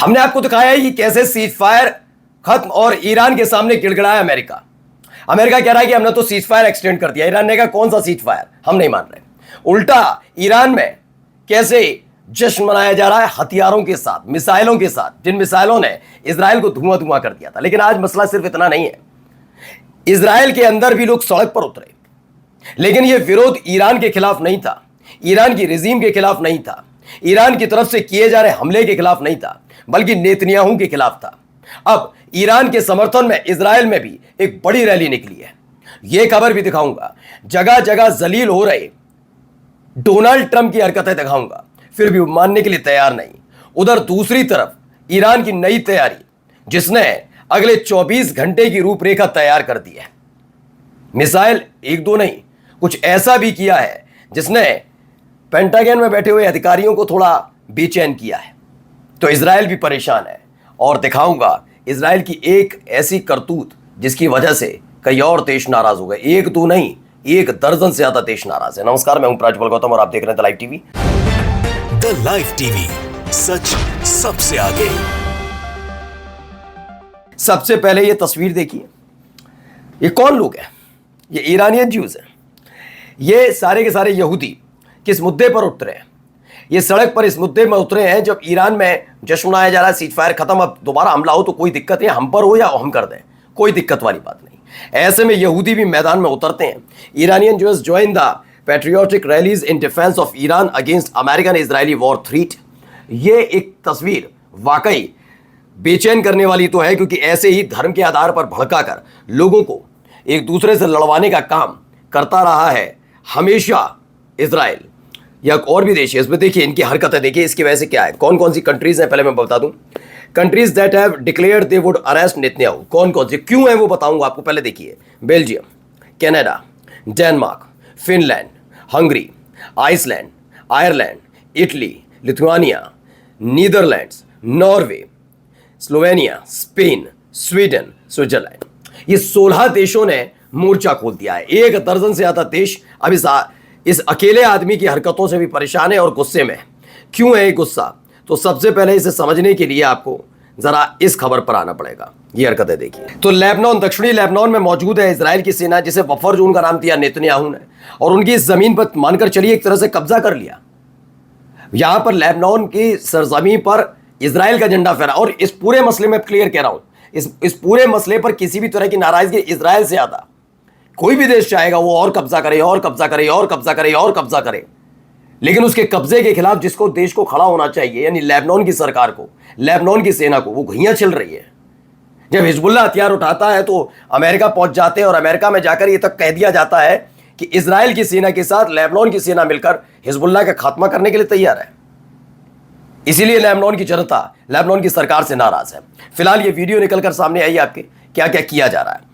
हमने आपको दिखाया है कि कैसे सीज फायर खत्म और ईरान के सामने गिड़गिड़ाया अमेरिका। अमेरिका कह रहा है कि हमने तो सीज फायर एक्सटेंड कर दिया। ईरान ने कहा कौन सा सीज फायर, हम नहीं मान रहे। उल्टा ईरान में कैसे जश्न मनाया जा रहा है हथियारों के साथ, मिसाइलों के साथ, जिन मिसाइलों ने इजराइल को धुआं धुआं कर दिया था। लेकिन आज मसला सिर्फ इतना नहीं है, इजराइल के अंदर भी लोग सड़क पर उतरे, लेकिन यह विरोध ईरान के खिलाफ नहीं था, ईरान की रिजीम के खिलाफ नहीं था, ईरान की तरफ से किए जा रहे हमले के खिलाफ नहीं था, बल्कि नेतन्याहू के खिलाफ था। अब ईरान के समर्थन में इजराइल में भी एक बड़ी रैली निकली है। यह खबर भी दिखाऊंगा। जगह जगह जलील हो रहे डोनाल्ड ट्रंप की हरकतें दिखाऊंगा, फिर भी मानने के लिए तैयार नहीं। उधर दूसरी तरफ ईरान की नई तैयारी, जिसने अगले 24 घंटे की रूपरेखा तैयार कर दी है। मिसाइल एक दो नहीं, कुछ ऐसा भी किया है जिसने पेंटागन में बैठे हुए अधिकारियों को थोड़ा बेचैन किया है। तो इजराइल भी परेशान है और दिखाऊंगा इजराइल की एक ऐसी करतूत जिसकी वजह से कई और देश नाराज हो गए। एक दो नहीं, एक दर्जन से ज्यादा देश नाराज है। नमस्कार, मैं हूं प्राज्वल गौतम और आप देख रहे हैं the live TV. The live TV, सच सबसे आगे। सबसे पहले ये तस्वीर देखिए। ये कौन लोग हैं? ये ईरानियन ज्यूज हैं। ये सारे के सारे यहूदी किस मुद्दे पर उतरे हैं? ये सड़क पर इस मुद्दे में उतरे हैं जब ईरान में जश्न मनाया जा रहा है, सीज फायर खत्म, अब दोबारा हमला हो तो कोई दिक्कत नहीं, हम पर हो या हम कर दें, कोई दिक्कत वाली बात नहीं। ऐसे में यहूदी भी मैदान में उतरते हैं। Iranian Jews join the patriotic rallies in defence of Iran against American Israeli war threat. ये एक तस्वीर वाकई बेचैन करने वाली तो है, क्योंकि ऐसे ही धर्म के आधार पर भड़काकर लोगों को एक दूसरे से लड़वाने का काम करता रहा है हमेशा इजराइल या और भी देश है। इसमें देखिए इनकी हरकतें देखिए, इसकी वजह से क्या है। कौन कौन सी कंट्रीज हैं पहले मैं बता दूं। Countries that have declared they would arrest Netanyahu, कौन कौन सी, क्यों है वो बताऊंगा आपको। पहले देखिए Belgium, Canada, Denmark, Finland, Hungary, Iceland, Ireland, Italy, Lithuania, Netherlands, Norway, Slovenia, Spain, Sweden, Switzerland. ये 16 देशों ने मोर्चा खोल दिया है। एक दर्जन से ज्यादा देश अब इस अकेले आदमी की हरकतों से भी परेशान है और गुस्से में। क्यों है ये गुस्सा? तो सबसे पहले इसे समझने के लिए आपको जरा इस खबर पर आना पड़ेगा। ये हरकतें देखिए। तो लेबनान, दक्षिणी लेबनान में मौजूद है इजराइल की सेना, जिसे बफर जोन का नाम दिया नेतन्याहू ने, और उनकी इस जमीन पर मानकर चलिए एक तरह से कब्जा कर लिया। यहां पर लेबनान की सरजमीन पर इजराइल का झंडा फहरा। और इस पूरे मसले में क्लियर कह रहा हूं, इस पूरे मसले पर किसी भी तरह की नाराजगी इजराइल से ज्यादा कोई भी देश चाहेगा वो और कब्जा करे और कब्जा करे और कब्जा करे और कब्जा करे, लेकिन उसके कब्जे के खिलाफ जिसको देश को खड़ा होना चाहिए, यानी लेबनान की सरकार को, लेबनान की सेना को, वो घुइयां छिल रही है। जब हिजबुल्लाह हथियार उठाता है तो अमेरिका पहुंच जाते हैं और अमेरिका में जाकर ये तक कह दिया जाता है कि इजराइल की सेना के साथ लेबनान की सेना मिलकर हिजबुल्लाह का खात्मा करने के लिए तैयार है। इसीलिए लेबनान की जनता लेबनान की सरकार से नाराज है। फिलहाल ये वीडियो निकलकर सामने आई आपके, क्या क्या किया जा रहा है,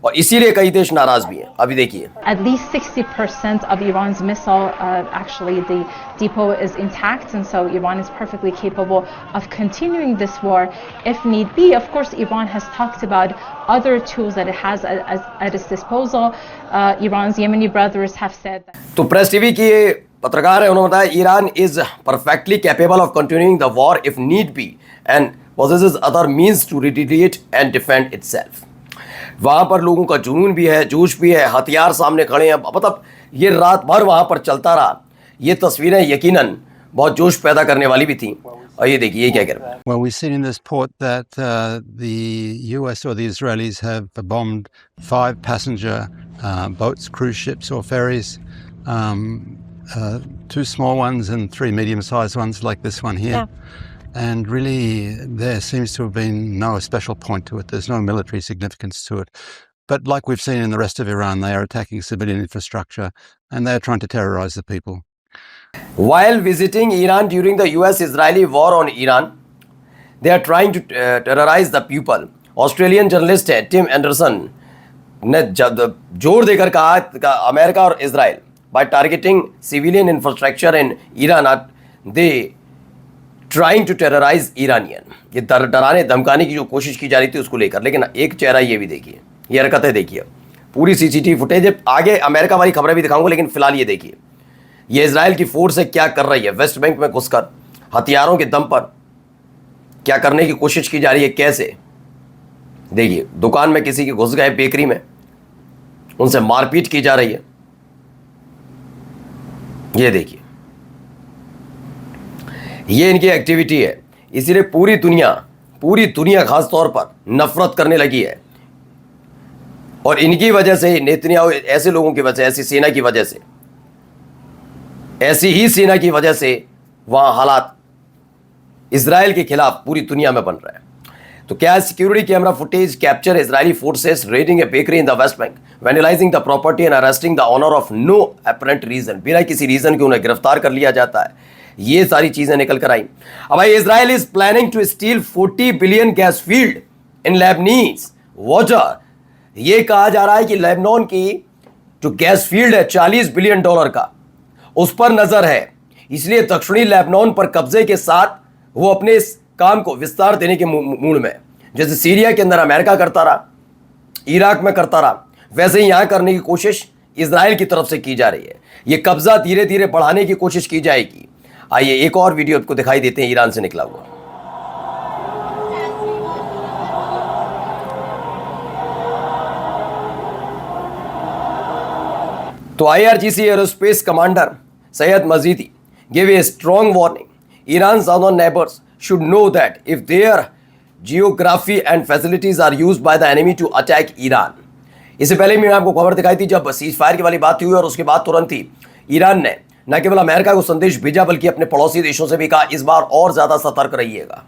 और इसीलिए कई देश नाराज भी हैं। अभी देखिए। At least 60% of Iran's missile, actually the depot is intact, and so Iran is perfectly capable of continuing this war if need be. Of course, Iran has talked about other tools that it has at its disposal. Iran's Yemeni brothers have said that. तो press TV की पत्रकार है, उन्होंने बताया Iran is perfectly capable of continuing the war if need be and possesses other means to retaliate and defend itself. वहां पर लोगों का जुनून भी है, जोश भी है, हथियार सामने खड़े हैं। मतलब ये रात भर वहां पर चलता रहा। ये तस्वीरें यकीनन बहुत जोश पैदा करने वाली भी थी। और ये देखिए ये क्या कर रहा है। Well, we've seen in this port that the US or the Israelis have bombed 5 passenger boats, cruise ships or ferries, 2 small ones and 3 medium-sized ones like this one here. Yeah. And really, there seems to have been no special point to it. There's no military significance to it. But like we've seen in the rest of Iran, they are attacking civilian infrastructure and they're trying to terrorize the people. While visiting Iran during the US-Israeli war on Iran, they are trying to terrorize the people. Australian journalist है Tim Anderson ने जोर देकर कहा America और Israel by targeting civilian infrastructure in Iran are they trying to terrorize Iranian. ये डराने धमकाने की जो कोशिश की जा रही थी उसको लेकर। लेकिन एक चेहरा ये भी देखिए, ये हरकतें देखिए, पूरी सीसीटीवी फुटेज। आगे अमेरिका वाली खबरें भी दिखाऊंगा, लेकिन फिलहाल ये देखिए ये इजराइल की फोर्स है क्या कर रही है वेस्ट बैंक में घुसकर हथियारों के दम पर। क्या करने की कोशिश की जा रही है, कैसे? देखिए, दुकान में किसी के घुस गए, बेकरी में, उनसे मारपीट की जा रही है। ये देखिए, ये इनकी एक्टिविटी है। इसीलिए पूरी दुनिया खास तौर पर नफरत करने लगी है। और इनकी वजह से, नेतन्याहू ऐसे लोगों की वजह से, ऐसी सेना की वजह से, ऐसी ही सेना की वजह से वहां हालात इजराइल के खिलाफ पूरी दुनिया में बन रहे हैं। तो क्या security camera footage capture Israeli forces raiding a bakery in the West Bank, vandalising the property and arresting the owner of no apparent reason. बिना किसी रीजन के उन्हें गिरफ्तार कर लिया जाता है। ये सारी चीजें निकल कर आई। अब भाई, Israel is planning to steal 40 billion gas field in Lebanese water. ये कहा जा रहा है कि लेबनान की जो गैस फील्ड है $40 बिलियन का, उस पर नजर है। इसलिए दक्षिणी लेबनान पर कब्जे के साथ वो अपने इस काम को विस्तार देने के मूड में, जैसे सीरिया के अंदर अमेरिका करता रहा, इराक में करता रहा, वैसे ही यहां करने की कोशिश इजराइल की तरफ से की जा रही है। ये कब्जा धीरे धीरे बढ़ाने की कोशिश की जाएगी। आइए एक और वीडियो आपको दिखाई देते हैं, ईरान से निकला हुआ। तो IRGC aerospace commander Syed Majidi gave a strong warning. Iran's southern neighbors should know that if their geography and facilities are used by the enemy to attack Iran. इससे पहले मैंने आपको खबर दिखाई थी जब सीज फायर की वाली बात हुई और उसके बाद तुरंत ही ईरान ने न केवल अमेरिका को संदेश भेजा बल्कि अपने पड़ोसी देशों से भी कहा इस बार और ज्यादा सतर्क रहिएगा।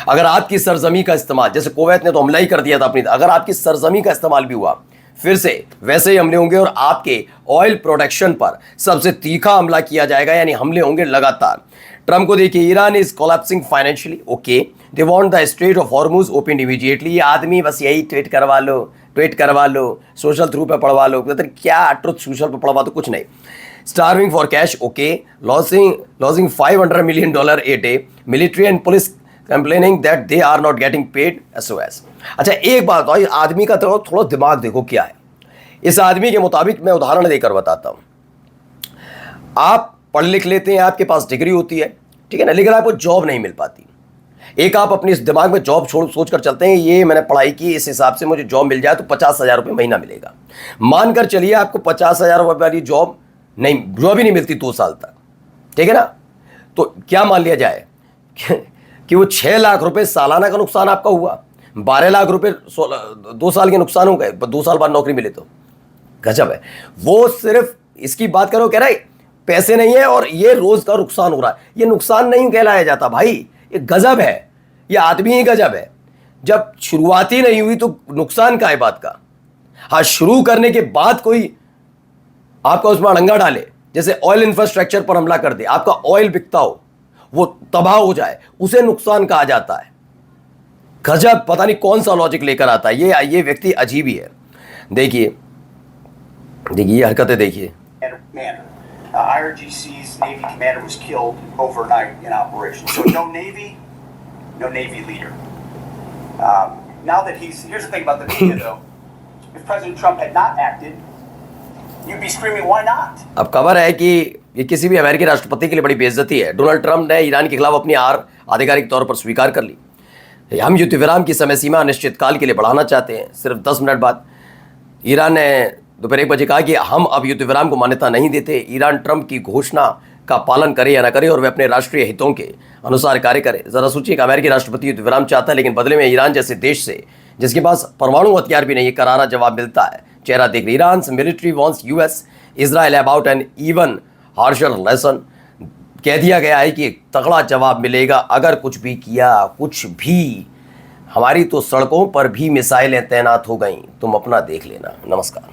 अगर आपकी सरजमी का इस्तेमाल, जैसे कुवैत ने तो हमला ही कर दिया था अपनी, अगर आपकी सरजमी का इस्तेमाल भी हुआ फिर से वैसे ही हमले होंगे और आपके ऑयल प्रोडक्शन पर सबसे तीखा हमला किया जाएगा, यानी हमले होंगे लगातार। ट्रंप को देखिए, Iran is collapsing financially, okay, they want the straight of Hormuz open immediately. ये आदमी बस यही ट्वीट करवा लो, सोशल थ्रू पे पढ़वा लो, मतलब क्या ट्रुथ सोशल पे पढ़वा दो, कुछ नहीं। Starving for cash, okay, losing $500 million a day, military and police complaining that they are not getting paid SOS। अच्छा, एक बात बताओ, आदमी का थोड़ा दिमाग देखो क्या है। इस आदमी के मुताबिक मैं उदाहरण देकर बताता हूं। आप पढ़ लिख लेते हैं, आपके पास डिग्री होती है, ठीक है ना, लेकिन आपको जॉब नहीं मिल पाती। एक आप अपने इस दिमाग में जॉब सोच कर चलते हैं, ये मैंने पढ़ाई की, इस हिसाब से मुझे जॉब मिल जाए तो 50,000 रुपये महीना मिलेगा। मानकर चलिए आपको 50,000 रुपये वाली जॉब ही नहीं मिलती 2 साल तक, ठीक है ना। तो क्या मान लिया जाए कि वो 6 लाख रुपए सालाना का नुकसान आपका हुआ, 12 लाख रुपए 2 साल के नुकसान हो गए, 2 साल बाद नौकरी मिले तो गजब है। वो सिर्फ इसकी बात करो, कह रहा है पैसे नहीं है और ये रोज का नुकसान हो रहा है। ये नुकसान नहीं कहलाया जाता भाई, ये गजब है, ये आदमी ही गजब है। जब शुरुआत ही नहीं हुई तो नुकसान का है बात का। हाँ, शुरू करने के बाद कोई आपका उसमें अड़ंगा डाले, जैसे ऑयल इंफ्रास्ट्रक्चर पर हमला कर दे, आपका ऑयल बिकता हो, वो तबाह हो जाए, उसे नुकसान कहा जाता है। गजब, पता नहीं कौन सा लॉजिक लेकर आता है ये व्यक्ति, अजीब ही है। देखिए ये हरकतें देखिए। IRGC's Navy commander was killed overnight in operation. So no Navy leader. Now that here's the thing about the media though. If President Trump had not acted, you'd be screaming, why not? अब खबर है कि ये किसी भी अमेरिकी राष्ट्रपति के लिए बड़ी बेइज्जती है। डोनाल्ड ट्रंप ने ईरान के खिलाफ अपनी हार आधिकारिक तौर पर स्वीकार कर ली। हम युद्ध विराम की समय सीमा अनिश्चित काल के लिए बढ़ाना चाहते हैं। सिर्फ 10 मिनट बाद ईरान ने दोपहर 1 बजे कहा कि हम अब युद्ध विराम को मान्यता नहीं देते। ईरान ट्रंप की घोषणा का पालन करे या न करे और वे अपने राष्ट्रीय हितों के अनुसार कार्य करे। जरा सोचिए, एक अमेरिकी राष्ट्रपति युद्ध विराम चाहता है, लेकिन बदले में ईरान जैसे देश से, जिसके पास परमाणु हथियार भी नहीं, करारा जवाब मिलता है। चेहरा देख रही, Iran military wants US Israel about an even harsher lesson. कह दिया गया है कि तगड़ा जवाब मिलेगा अगर कुछ भी किया, कुछ भी। हमारी तो सड़कों पर भी मिसाइलें तैनात हो गई, तुम अपना देख लेना। नमस्कार।